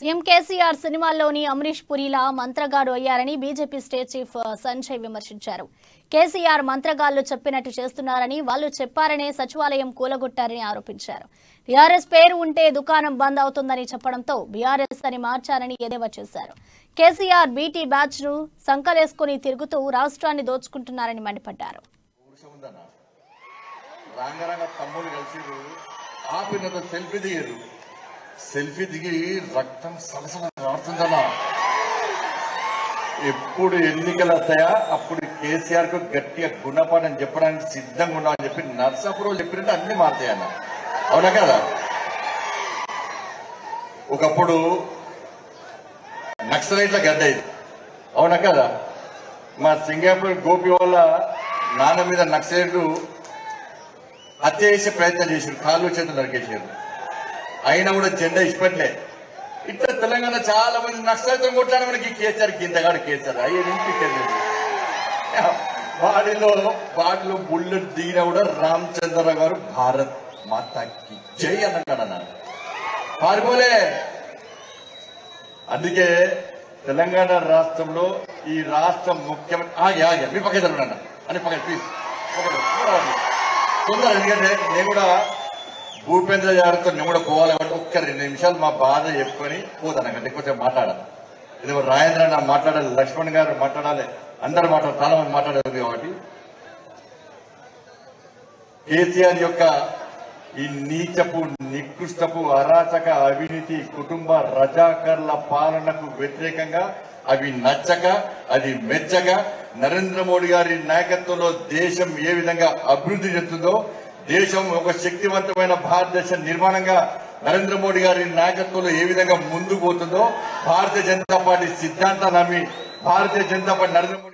CM KCR సినిమాల్లోని Amrish పురిలా మంత్రగాడు అయ్యారని BJP state chief Sanjay విమర్శించారు. కేసీఆర్ మంత్రగాళ్లు చెప్పినట్టు చేస్తున్నారని, వాళ్ళు చెప్పారనే సచివాలయం కూలగొట్టారని ఆరోపించారు. టీఆర్ఎస్ పేరు ఉంటే దుకాణం బంద్ అవుతుందని చెప్పడంతో బీఆర్ఎస్ అని మార్చారని ఎద్దేవా చేశారు. కేసీఆర్ బీటీ బ్యాచ్ ను సంకలేసుకుని తిరుగుతూ రాష్ట్రాన్ని దోచుకుంటున్నారని మండిపడ్డారు. సెల్ఫీ దిగి రక్తం సలసల రాడుతుందన్నా. ఎప్పుడు ఎన్నికలు వస్తాయా అప్పుడు కేసీఆర్ కు గట్టిగా గుణపాఠం చెప్పడానికి సిద్ధంగా ఉన్నామని చెప్పి నర్సాపురం చెప్పినట్టు అన్ని మారుతాయన్న. అవునా కదా? ఒకప్పుడు నక్సలైట్ల గడ్డైంది. అవునా కదా? మా సింగాపూర్ గోపి వాళ్ళ నాన్న మీద నక్సలైట్లు హత్య చేసే ప్రయత్నం చేశారు, కాళ్ళు చేతులు నరికేసారు. అయినా కూడా జెండా ఇష్టపడలే. ఇట్లా తెలంగాణ చాలా మంది నక్సలైతులు కొట్టాడు. మనకి కేసీఆర్ కిందగాడు కేసీఆర్ అయ్యేది. వాటిలో బుల్లెట్ దిగిన కూడా రామచంద్రరావు గారు భారత్ మాతాకి జై అన్నాడన్న, పారిపోలే. అందుకే తెలంగాణ రాష్ట్రంలో ఈ రాష్ట్రం ముఖ్యమంత్రి మీ పక్క జరుగుతున్నా అని పక్కన ప్లీజ్ తొందర. ఎందుకంటే నేను కూడా భూపేంద్ర గారితో నేను కూడా పోవాలి కాబట్టి ఒక్క 2 నిమిషాలు మా బాధ చెప్పుకొని పోతాను. అంటే కొంచెం మాట్లాడాలి. ఇది రాజేంద్ర నా మాట్లాడాలి, లక్ష్మణ్ గారు మాట్లాడాలి, అందరు మాట్లాడాలి, చాలా మంది మాట్లాడారు. కాబట్టి కేసీఆర్ యొక్క ఈ నీచపు, నికృష్టపు, అరాచక, అవినీతి, కుటుంబ రజాకర్ల పాలనకు వ్యతిరేకంగా అవి నచ్చక, అది మెచ్చక, నరేంద్ర మోడీ గారి నాయకత్వంలో దేశం ఏ విధంగా అభివృద్ధి చెందుతుందో, దేశం ఒక శక్తివంతమైన భారతదేశ నిర్మాణంగా నరేంద్ర మోడీ గారి నాయకత్వంలో ఏ విధంగా ముందుకు పోతుందో, భారతీయ జనతా పార్టీ సిద్ధాంతాన్ని నమ్మి భారతీయ జనతా పార్టీ నరేంద్ర మోడీ